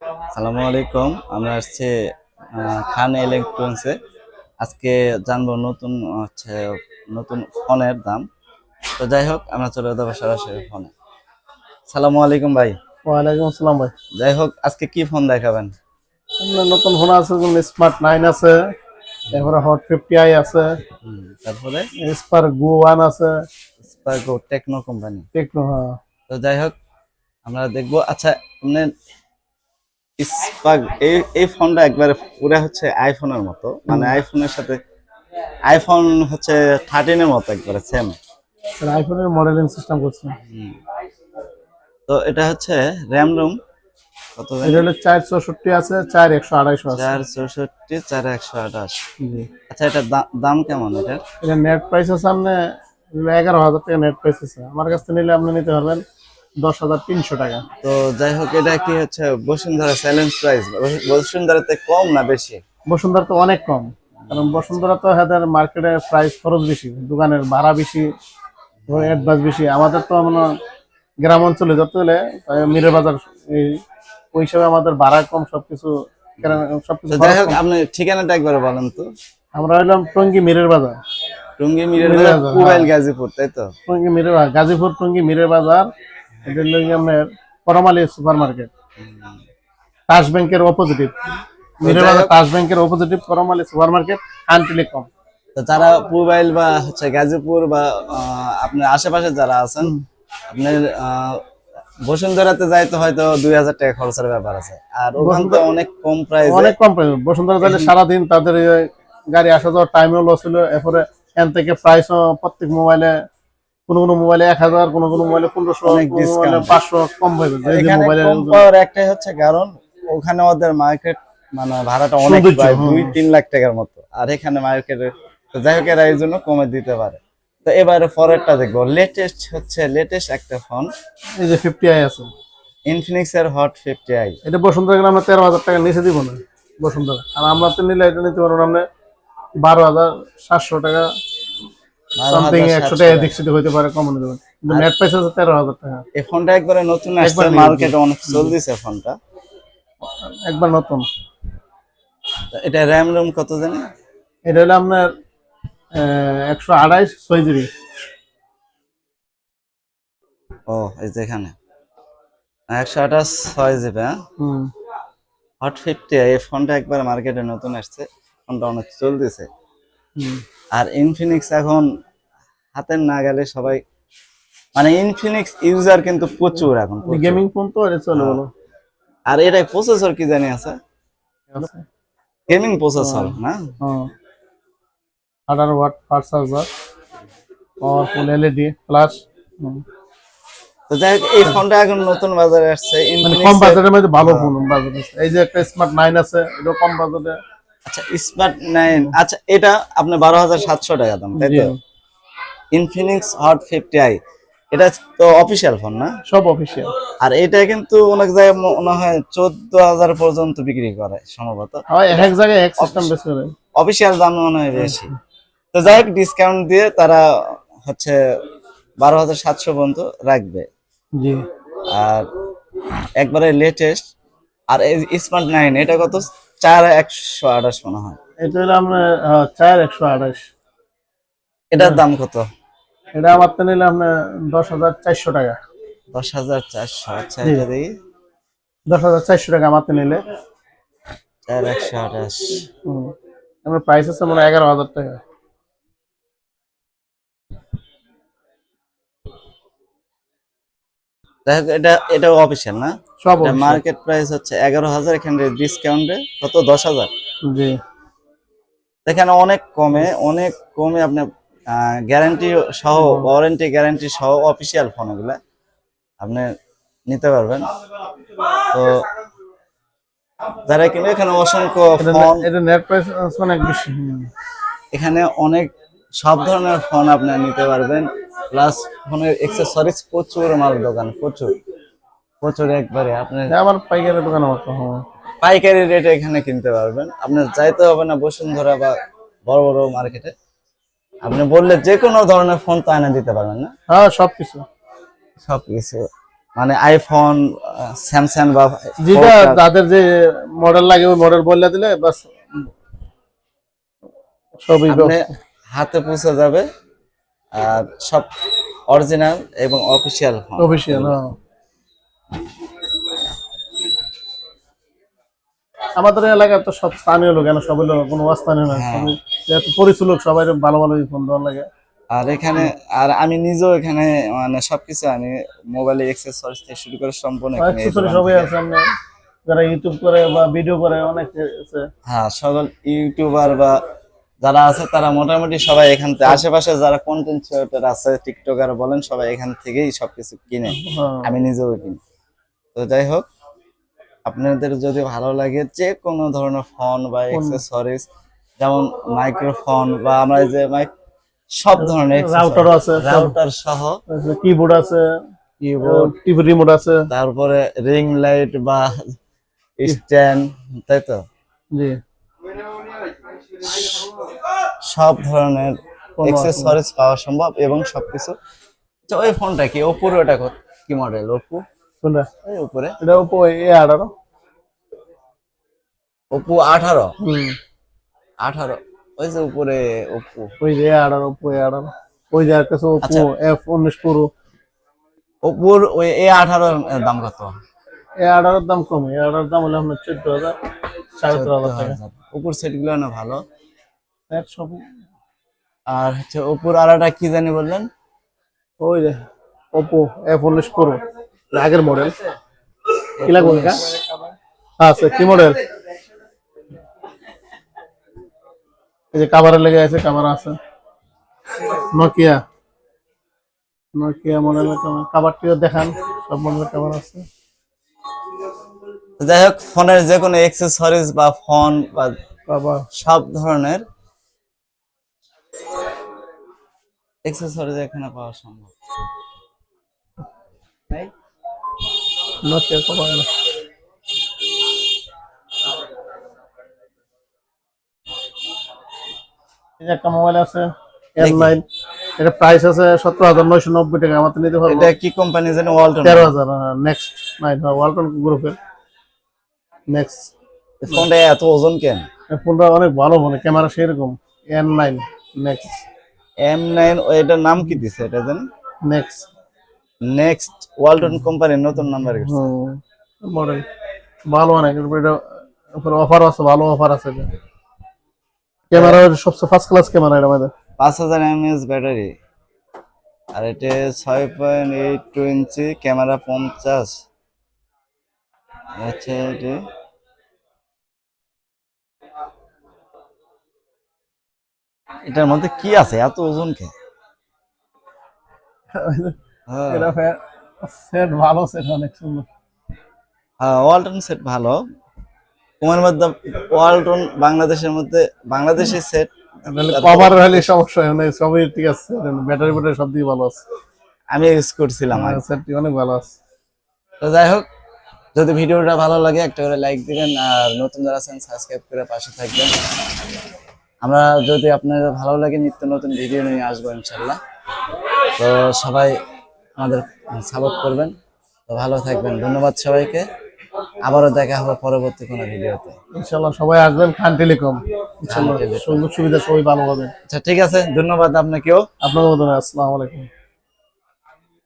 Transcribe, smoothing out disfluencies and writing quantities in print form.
আসসালামু আলাইকুম। আমরা আসছি খান ইলেকট্রনিক্সে। আজকে জানবো নতুন ফোনের দাম। তো যাই হোক, আমরা চলে যাবো সরাসরি ফোনে। আসসালামু আলাইকুম ভাই। ওয়ালাইকুম আসসালাম ভাই। যাই হোক, আজকে কি ফোন দেখাবেন? আপনার নতুন ফোন আছে, যেমন স্মার্ট 9 আছে, এরপরে হট 50i আছে, তারপরে স্পার গো 1 আছে, স্পার্কো টেকনো কোম্পানি। টেকনো। হ্যাঁ, তো যাই হোক, আমরা দেখবো। আচ্ছা, আপনি স্পার্ক এই ফোনটা একবারে পুরো হচ্ছে আইফোনের মতো, মানে আইফোনের সাথে আইফোন হচ্ছে 13 এর মতো একবারে সেম। আইফোনের মডেলিং সিস্টেম করছে। তো এটা হচ্ছে র্যাম রুম কত এটা হলো 464 আছে, 4128 আছে। 464 4128। জি। আচ্ছা, এটা দাম কেমন এটার? এটা নেট প্রাইস আছে সামনে 11,000 টাকা নেট প্রাইস আছে। আমার কাছ থেকে নিলে আপনি নিতে পারবেন 10,300 টাকা। তো যাই হোক, এটা কি হচ্ছে বসুন্ধরা চ্যালেঞ্জ প্রাইস? বসুন্ধরাতে কম না বেশি? বসুন্ধরা তো অনেক কম, কারণ বসুন্ধরা তো এদের মার্কেটে প্রাইস খরচ বেশি, দোকানের ভাড়া বেশি, অ্যাডভান্স বেশি। আমাদের তো মনে হয় গ্রাম অঞ্চলে যত হলে মিরের বাজার, ওই হিসাবে আমাদের ভাড়া কম, সবকিছু সবকিছু যাই হোক, আপনি ঠিকানাটা একবার বলেন তো। আমরা হইলাম টঙ্গী মিরের বাজার। টঙ্গী মিরের মিরের বাজার, বাজার, পুবাইল হ্যাঁ। গাজীপুর, তাই তো? টঙ্গী মিরের বাজার, গাজীপুর টঙ্গী মিরের বাজার। এটা হলো আপনার করমালী সুপার মার্কেট, তাজ ব্যাংকের অপোজিটিভ। মিরের বাজার তাজ ব্যাংকের অপোজিটিভ, করমালী সুপার মার্কেট, খান টেলিকম। তো যারা পুবাইল বা হচ্ছে গাজীপুর বা আপনার আশেপাশে যারা আছেন, আপনার বসুন্ধরাতে যাইতে হয়তো 2000 টাকা খরচের ব্যাপার আছে, আর ওখান তো অনেক কম প্রাইস, অনেক কম প্রাইস। বসুন্ধরা যাইলে সারাদিন তাদের গাড়ি আসা যাওয়ার টাইমও লস হলো। এরপরে এখান থেকে প্রাইসও প্রত্যেক মোবাইলে, কোনো মোবাইলে 1000, কোনো মোবাইলে 1500, অনেক কোনো মোবাইলে ডিসকাউন্ট। 500 কম পাইবে। এখানে কম পাওয়ার একটাই হচ্ছে কারণ, ওখানে ওদের মার্কেট মানে ভাড়াটা অনেক, প্রায় 2-3 লাখ টাকার মতো, আর এখানে মার্কেটে যাই হোক এরা এই জন্য কমে দিতে পারে। তো এবারে পরেরটা দেখবো, লেটেস্ট একটা ফোন। এই যে 50i আছে, ইনফিনিক্স এর হট 50i। এটা বসুন্ধরা গেলে আমরা 13,000 টাকা নিচে দিব না বসুন্ধরা। আর আমরা তো নিলে এটা নিতে পারবো আমরা 12,700 টাকা, সামথিং 100 টাকা এদিক সেদিক হইতে পারে, কম নিতে পারে। কিন্তু নেট প্রাইস আছে 13,000 টাকা। এই ফোনটা একবারে নতুন আসছে, একবার মার্কেটে অনেক চলতেছে ফোনটা। একবার নতুন। এটা র্যাম রুম কত জানি? এটা হলো আপনার 128 6GB। ও, এই যে এখানে 128 6GB। হুম। হট 50, এই ফোনটা একবার মার্কেটে নতুন আসছে, ফোনটা অনেক চলতেছে। আর ইনফিনিক্স এখন হাতের নাগালে সবাই, মানে ইনফিনিক্স ইউজার কিন্তু প্রচুর এখন, গেমিং ফোন তো এটা চলে বলো। আর এটাই প্রসেসর কি জানি আছে, গেমিং প্রসেসর না? হ্যাঁ, 18 watt fast charger, powerful LED flash. তো যাই হোক, এই ফোনটা এখন নতুন বাজারে আসছে মানে কম বাজেটের মধ্যে ভালো ফোন বাজারে। এই যে একটা স্মার্ট 9 আছে, এটা কম বাজেটে। আচ্ছা, স্মার্ট 9। আচ্ছা, এটা আপনার 12,700 টাকা দাম, তাই তো? ইনফিনিক্স হট 50i, এটা তো অফিসিয়াল ফোন না? সব অফিসিয়াল। আর এটা কিন্তু অনেক জায়গায় মনে হয় 14,000 পর্যন্ত বিক্রি করে সম্ভবত। হয় এক এক জায়গায় এক সিস্টেম বেশি করে, অফিসিয়াল দাম মনে হয় বেশি। তো যাই হোক, ডিসকাউন্ট দিয়ে তারা হচ্ছে 12,700 পর্যন্ত রাখবে। জি। আর একবারে লেটেস্ট, আর স্মার্ট 9 এটা কত? 4128 মনে হয়। এটা হলো আমরা 4128। এটার দাম কত? এটা আমার তো নিলে আপনার 10,400 টাকা। 10,400। আচ্ছা, এটা দেখি। 10,400 টাকা আমার তো নিলে। 4128। আমার প্রাইস আছে মনে হয় 11,000 টাকা। দেখ, এটাও অফিসিয়াল না? সব মার্কেট প্রাইস হচ্ছে 11,000, এখানে ডিসকাউন্টে কত? 10,000। জি। এখানে অনেক কমে আপনি গ্যারান্টি সহ, ওয়ারেন্টি গ্যারান্টি সহ অফিসিয়াল ফোন এগুলা আপনি নিতে পারবেন। তো যারা কিনবে, এখানে অসংখ্য ফোন, এটা নেট প্রাইস অনেক বেশি। এখানে অনেক সব ধরনের ফোন আপনি নিতে পারবেন। প্লাস ফোনের অ্যাকসেসরিজ প্রচুর, মাল দোকান প্রচুর একবারে। আপনি আমার পাইকারি দোকান আমার তো, হ্যাঁ, পাইকারি রেটে এখানে কিনতে পারবেন। আপনার যাইতে হবে না বসুন্ধরা বা বড় বড় মার্কেটে। আপনি বললে যে কোনো ধরনের ফোন তো এনে দিতে পারবেন না? হ্যাঁ, সবকিছু। মানে আইফোন, স্যামসাং বা যেটা যাদের যে মডেল লাগে ওই মডেল বললে দিলে বাস সবই আপনি হাতে পৌঁছে যাবে, আর সব অরিজিনাল এবং অফিসিয়াল ফোন। অফিসিয়াল। আমাদের এলাকায় তো সব স্থানীয় লোক, কেন সবাই লোক কোনো অস্থানীয় না, সবাই যেহেতু পরিচিত লোক সবাই ভালো ভালো ফোন দেওয়ার লাগে। আর এখানে আর আমি নিজেও এখানে মানে সবকিছু আমি মোবাইলে অ্যাক্সেসরিজ থেকে শুরু করে সম্পূর্ণ এখানে এই অ্যাকসেসরি দোকান সবাই থেকে। আছে, আমরা যারা ইউটিউব করে বা ভিডিও করে অনেক আছে। হ্যাঁ, সকল ইউটিউবার বা যারা আছে তারা মোটামুটি সবাই এখান থেকে, আশেপাশে যারা কন্টেন্ট ক্রিয়েটর আছে, টিকটকার বলেন, সবাই এখান থেকেই সবকিছু কিনে। হ্যাঁ। আমি নিজেও কিনি। তো যাই হোক, আপনাদের যদি ভালো লাগে যে কোনো ধরনের ফোন বা অ্যাক্সেসরিজ, যেমন মাইক্রোফোন বা আমরা এই যে সব ধরনের রাউটারও আছে, রাউটার সহ, কিবোর্ড আছে, কিবোর্ড, টিভি রিমোট আছে, তারপরে রিং লাইট বা স্ট্যান্ড, তাই তো জি সব ধরনের কোনো অ্যাক্সেসরিজ পাওয়া সম্ভব এবং সবকিছু। তো ওই ফোনটা কি ওপোর, ওটা কি মডেল? ওপো কোনটা? এই উপরে এটা ওপো A18। ওপো 18। হুম, 18 ওই যে উপরে ওপো। ওই যে A18, ওপো A18। ওই যে একটা ওপো আচ্ছা। F19 Pro। ওপোর ওই A18 এর দাম কত? A18 এর দাম কম, A18 এর দাম হলো আপনার 14,000 13,500 টাকা। ওপোর সেট গুলো না ভালো। এক সব আর হচ্ছে ওপোর আরেকটা কি জানি বললেন? ওই যে ওপো F19 Pro, আগের মডেল। কি লাগবে কাকা? আছে কি মডেল? এই যে কভারের লেগে আছে, কভার আছে। নোকিয়া মডেলের কভারটিও দেখান, সব মডেলের কভার আছে। যাই হোক, ফোনের যে কোনো অ্যাক্সেসরিজ বা ফোন বা বাবা সব ধরনের অ্যাক্সেসরিজ এখানে পাওয়া সম্ভব। নোকিয়া কভার না। এই যে একটা মোবাইল আছে N9, এটা প্রাইস আছে 17,990 টাকা। আমার তো নিতে পারবো। এটা কি কোম্পানি জানি? ওয়ালটন। 13,000। নেক্সট 9, ওয়ালটন গ্রুপের নেক্সট। ফোনটা এত ওজন কেন? ফোনটা অনেক ভালো, মানে ক্যামেরা সেরকম। N9 next. M9, এটার নাম কি দিছে এটা জানি? নেক্সট নেক্সট, ওয়ালটন কোম্পানির নতুন নাম্বার গেছে। মডেল ভালো, অনেক। এটা অফার আছে, ভালো অফার আছে। ক্যামেরা সবচেয়ে ফার্স্ট ক্লাস ক্যামেরা এটা আমাদের। 5000 mAh ব্যাটারি, আর এটা 6.82 ইঞ্চি ক্যামেরা, 50। আচ্ছা, এটা এটার মধ্যে কি আছে এত ওজন কে? হ্যাঁ, এটা সেট ভালো, সেট অনেক সুন্দর। ওয়ালটন সেট ভালো। তোমার মধ্যে ওয়ালটন বাংলাদেশের সেট কভার হলে সমস্যা হয় না, সবই ঠিক আছে। ব্যাটারি সব দিয়ে ভালো আছে। আমি ইউজ করছিলাম আগে। সেটটি অনেক ভালো আছে। তো যাই হোক, যদি ভিডিওটা ভালো লাগে একটা করে লাইক দিবেন, আর নতুন যারা আছেন সাবস্ক্রাইব করে পাশে থাকবেন। আমরা যদি আপনাদের ভালো লাগে নিত্য নতুন ভিডিও নিয়ে আসবো ইনশাল্লাহ। তো সবাই আমাদের সাপোর্ট করবেন। তো ভালো থাকবেন, ধন্যবাদ সবাইকে। আবারও দেখা হবে পরবর্তী কোনো ভিডিওতে। ইনশাআল্লাহ সবাই আসবেন খান টেলিকম। ইনশাআল্লাহ সুযোগ সুবিধা সবাই ভালো হবে। আচ্ছা, ঠিক আছে, ধন্যবাদ আপনাকেও। আপনাদের মতো। আসসালামু আলাইকুম।